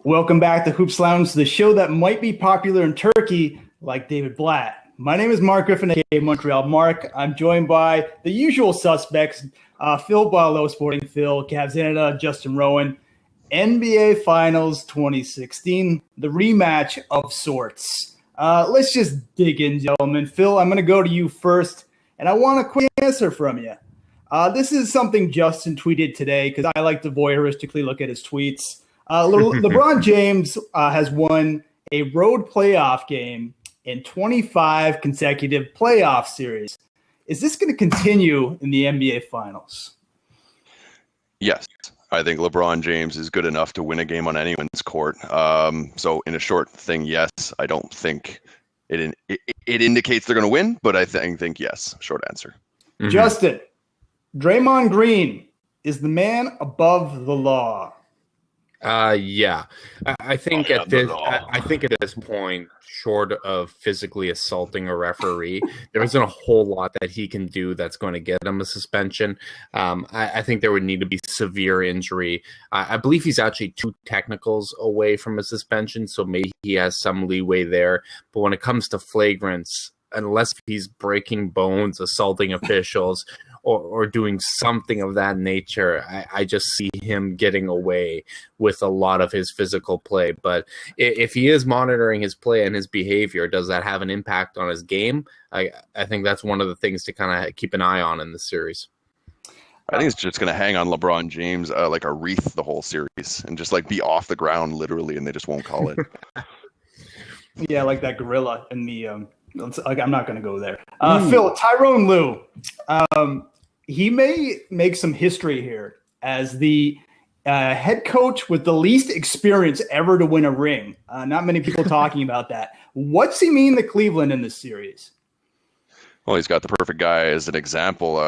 Welcome back to Hoops Lounge, the show that might be popular in Turkey, like David Blatt. My name is Mark Griffin, aka Montreal Mark. I'm joined by the usual suspects, Phil Barlow, Sporting Phil, Cavs Canada, Justin Rowan. NBA Finals 2016, the rematch of sorts. Let's just dig in, gentlemen. Phil, I'm going to go to you first, and I want a quick answer from you. This is something Justin tweeted today because I like to voyeuristically look at his tweets. LeBron James has won a road playoff game in 25 consecutive playoff series. Is this going to continue in the NBA Finals? Yes. I think LeBron James is good enough to win a game on anyone's court. So in a short thing, yes. I don't think it indicates they're going to win, but I think yes. Short answer. Mm-hmm. Justin, Draymond Green is the man above the law. Yeah, I think at this point, short of physically assaulting a referee, there isn't a whole lot that he can do that's going to get him a suspension. I think there would need to be severe injury. I believe he's actually 2 technicals away from a suspension, so maybe he has some leeway there. But when it comes to flagrants, unless he's breaking bones, assaulting officials, or doing something of that nature, I just see him getting away with a lot of his physical play. But if he is monitoring his play and his behavior, does that have an impact on his game? I think that's one of the things to kind of keep an eye on in this series. I think it's just going to hang on LeBron James like a wreath the whole series and just like be off the ground literally, and they just won't call it. Yeah, like that gorilla in the I'm not going to go there. Phil, Tyronn Lue, he may make some history here as the head coach with the least experience ever to win a ring. Not many people talking about that. What's he mean to Cleveland in this series? Well, he's got the perfect guy as an example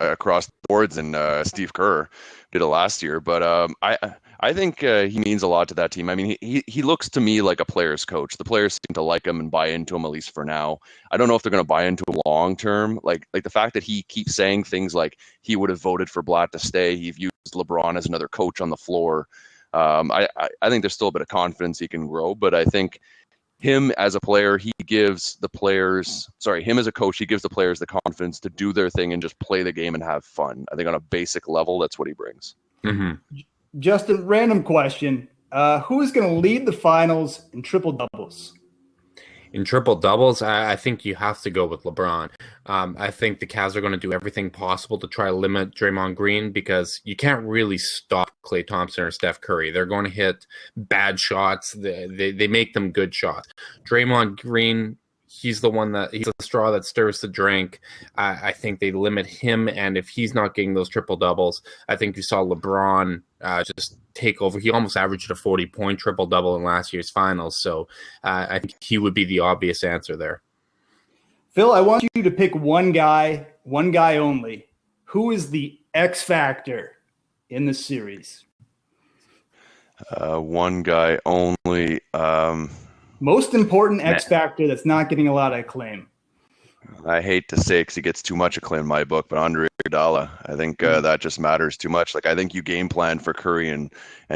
across the boards, and Steve Kerr did it last year. But I think he means a lot to that team. I mean, he looks to me like a player's coach. The players seem to like him and buy into him, at least for now. I don't know if they're going to buy into him long term. Like the fact that he keeps saying things like he would have voted for Blatt to stay. He views LeBron as another coach on the floor. I think there's still a bit of confidence he can grow, but I think him as a player, him as a coach, he gives the players the confidence to do their thing and just play the game and have fun. I think on a basic level, that's what he brings. Mm-hmm. Justin, random question. Who is going to lead the finals in triple doubles? In triple doubles, I think you have to go with LeBron. I think the Cavs are going to do everything possible to try to limit Draymond Green because you can't really stop Klay Thompson or Steph Curry. They're going to hit bad shots. They make them good shots. Draymond Green, he's the straw that stirs the drink. I think they limit him, and if he's not getting those triple doubles, I think you saw LeBron just take over. He almost averaged a 40-point triple double in last year's finals, so I think he would be the obvious answer there. Phil, I want you to pick one guy only. Who is the X factor in the series? One guy only. Most important X factor that's not getting a lot of acclaim. I hate to say it because he gets too much acclaim in my book, but Andre Iguodala. I think that just matters too much. Like I think you game plan for Curry and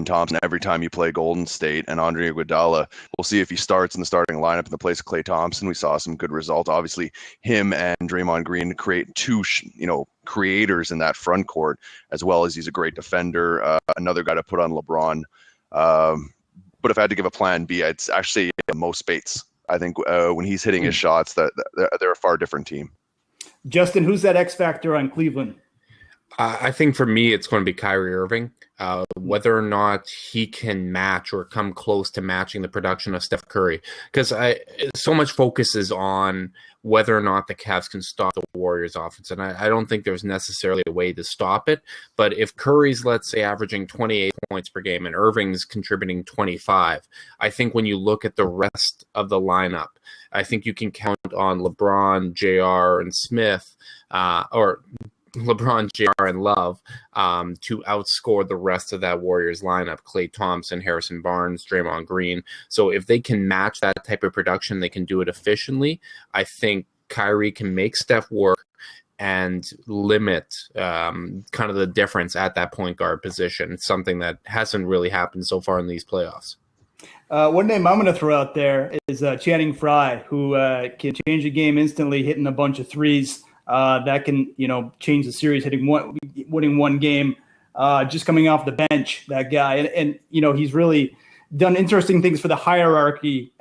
Thompson every time you play Golden State, and Andre Iguodala. We'll see if he starts in the starting lineup in the place of Klay Thompson. We saw some good results. Obviously, him and Draymond Green create two, creators in that front court, as well as he's a great defender. Another guy to put on LeBron. But if I had to give a plan B, I'd actually say Mo Spates. I think when he's hitting his shots, that they're a far different team. Justin, who's that X factor on Cleveland? I think for me, it's going to be Kyrie Irving. Whether or not he can match or come close to matching the production of Steph Curry, because so much focus is on whether or not the Cavs can stop the Warriors' offense, and I don't think there's necessarily a way to stop it. But if Curry's, let's say, averaging 28 points per game and Irving's contributing 25, I think when you look at the rest of the lineup, I think you can count on LeBron, JR, and Smith, or LeBron, JR, and Love to outscore the rest of that Warriors lineup, Klay Thompson, Harrison Barnes, Draymond Green. So if they can match that type of production, they can do it efficiently. I think Kyrie can make Steph work, and limit kind of the difference at that point guard position. It's something that hasn't really happened so far in these playoffs. One name I'm going to throw out there is Channing Frye, who can change a game instantly, hitting a bunch of threes. That can, change the series, winning one game, just coming off the bench, that guy. And he's really done interesting things for the hierarchy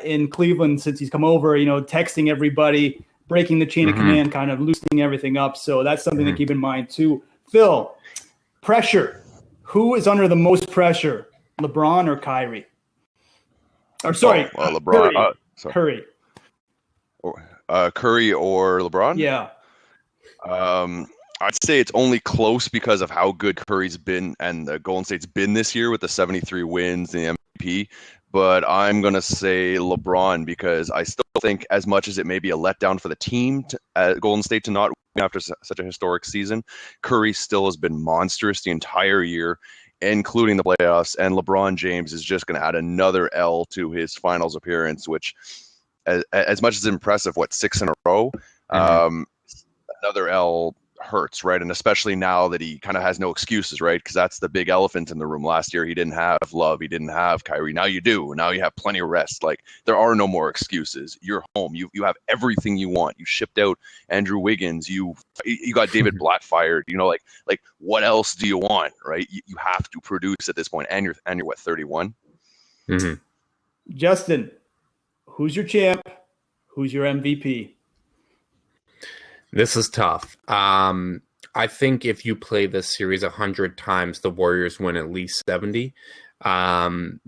in Cleveland since he's come over, texting everybody, breaking the chain of command, kind of loosening everything up. So that's something to keep in mind too. Phil, pressure. Who is under the most pressure, LeBron or Kyrie? Or sorry, LeBron. Curry. Curry or LeBron? Yeah. I'd say it's only close because of how good Curry's been and the Golden State's been this year with the 73 wins and the MVP. But I'm going to say LeBron because I still think, as much as it may be a letdown for the team, Golden State to not win after such a historic season, Curry still has been monstrous the entire year, including the playoffs. And LeBron James is just going to add another L to his finals appearance, which, as much as impressive, 6 in a row, another L hurts, right? And especially now that he kind of has no excuses, right? Because that's the big elephant in the room. Last year, he didn't have Love. He didn't have Kyrie. Now you do. Now you have plenty of rest. Like, there are no more excuses. You're home. You have everything you want. You shipped out Andrew Wiggins. You got David Blatt fired. Like what else do you want, right? You have to produce at this point. And you're what, 31? Mm-hmm. Justin, who's your champ? Who's your MVP? This is tough. I think if you play this series 100 times, the Warriors win at least 70. But I'm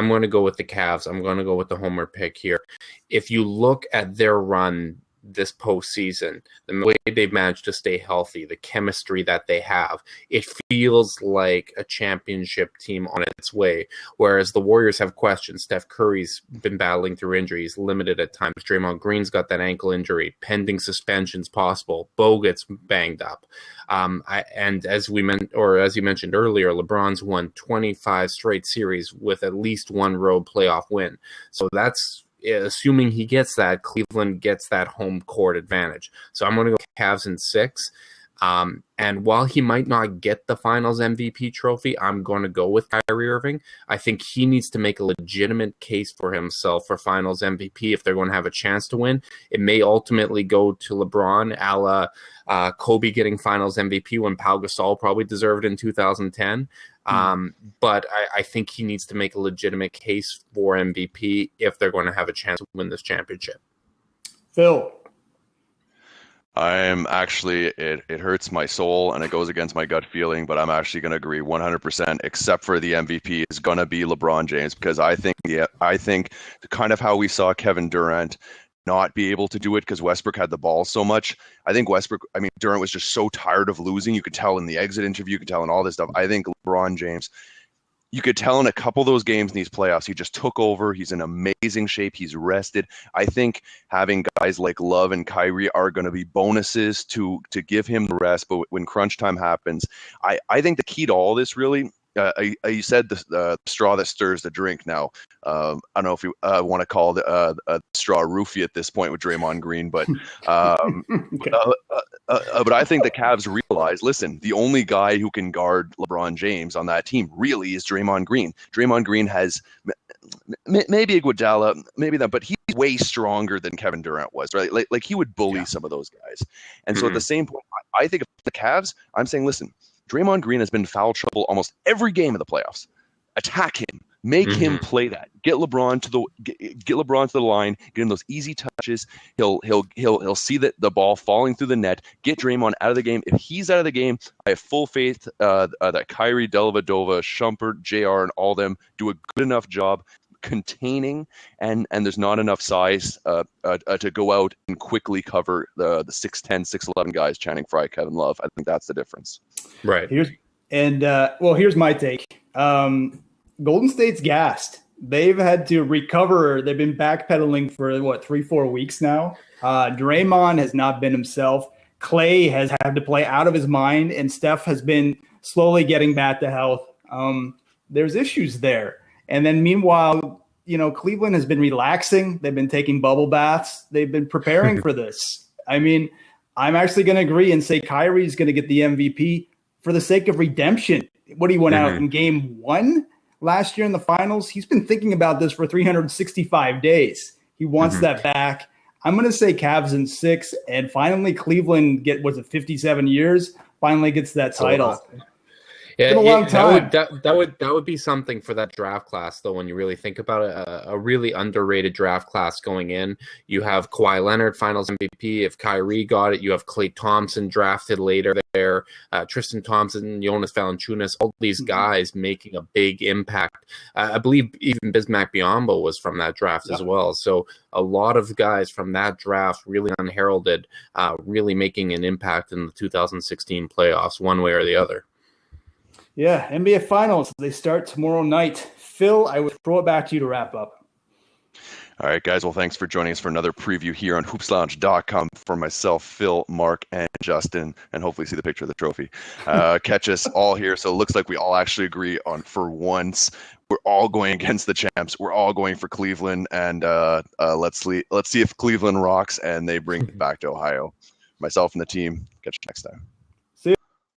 going to go with the Cavs. I'm going to go with the homer pick here. If you look at their run this postseason, the way they've managed to stay healthy, the chemistry that they have, it feels like a championship team on its way. Whereas the Warriors have questions. Steph Curry's been battling through injuries, limited at times. Draymond Green's got that ankle injury, pending suspensions possible. Bo gets banged up. And as you mentioned earlier, LeBron's won 25 straight series with at least one road playoff win. So that's, assuming he gets that, Cleveland gets that home court advantage. So I'm going to go Cavs in 6. And while he might not get the Finals MVP trophy, I'm going to go with Kyrie Irving. I think he needs to make a legitimate case for himself for Finals MVP if they're going to have a chance to win. It may ultimately go to LeBron, a la Kobe getting Finals MVP when Pau Gasol probably deserved it in 2010. But I think he needs to make a legitimate case for MVP if they're going to have a chance to win this championship. Phil. I'm actually, it hurts my soul and it goes against my gut feeling, but I'm actually going to agree 100%, except for the MVP is going to be LeBron James, because I think kind of how we saw Kevin Durant not be able to do it because Westbrook had the ball so much. I think Durant was just so tired of losing. You could tell in the exit interview, you could tell in all this stuff. I think LeBron James, you could tell in a couple of those games in these playoffs, he just took over. He's in amazing shape. He's rested. I think having guys like Love and Kyrie are going to be bonuses to give him the rest. But when crunch time happens, I think the key to all this really, you said the straw that stirs the drink. Now, I don't know if you want to call the straw roofie at this point with Draymond Green, but Okay. but I think the Cavs realize, listen, the only guy who can guard LeBron James on that team really is Draymond Green. Draymond Green has maybe Iguodala, maybe that, but he's way stronger than Kevin Durant was, right? Like he would bully some of those guys. And so at the same point, I think of the Cavs, I'm saying, listen, Draymond Green has been in foul trouble almost every game of the playoffs. Attack him. Make him play that. Get LeBron to the line. Get him those easy touches. He'll see that the ball falling through the net. Get Draymond out of the game. If he's out of the game, I have full faith that Kyrie, Dellavedova, Shumpert, JR, and all them do a good enough job containing, and there's not enough size to go out and quickly cover the 6'10", 6'11" guys, Channing Frye, Kevin Love. I think that's the difference. Right. Here's my take. Golden State's gassed. They've had to recover. They've been backpedaling for 3-4 weeks now. Draymond has not been himself. Clay has had to play out of his mind, and Steph has been slowly getting back to health. There's issues there. And then meanwhile, Cleveland has been relaxing. They've been taking bubble baths. They've been preparing for this. I mean, I'm actually going to agree and say Kyrie's going to get the MVP for the sake of redemption. What he went out in game 1 last year in the finals. He's been thinking about this for 365 days. He wants that back. I'm going to say Cavs in 6, and finally Cleveland 57 years, finally gets that title. Yeah, it's been a long time. That would be something for that draft class, though. When you really think about it, a really underrated draft class going in. You have Kawhi Leonard, Finals MVP. If Kyrie got it, you have Klay Thompson drafted later there. Tristan Thompson, Jonas Valanciunas, all these guys making a big impact. I believe even Bismack Biyombo was from that draft as well. So a lot of guys from that draft, really unheralded, really making an impact in the 2016 playoffs, one way or the other. Yeah, NBA Finals, they start tomorrow night. Phil, I would throw it back to you to wrap up. All right, guys. Well, thanks for joining us for another preview here on hoopslounge.com. For myself, Phil, Mark, and Justin, and hopefully see the picture of the trophy. Catch us all here. So it looks like we all actually agree on, for once, we're all going against the champs. We're all going for Cleveland, and let's see if Cleveland rocks and they bring it back to Ohio. Myself and the team. Catch you next time.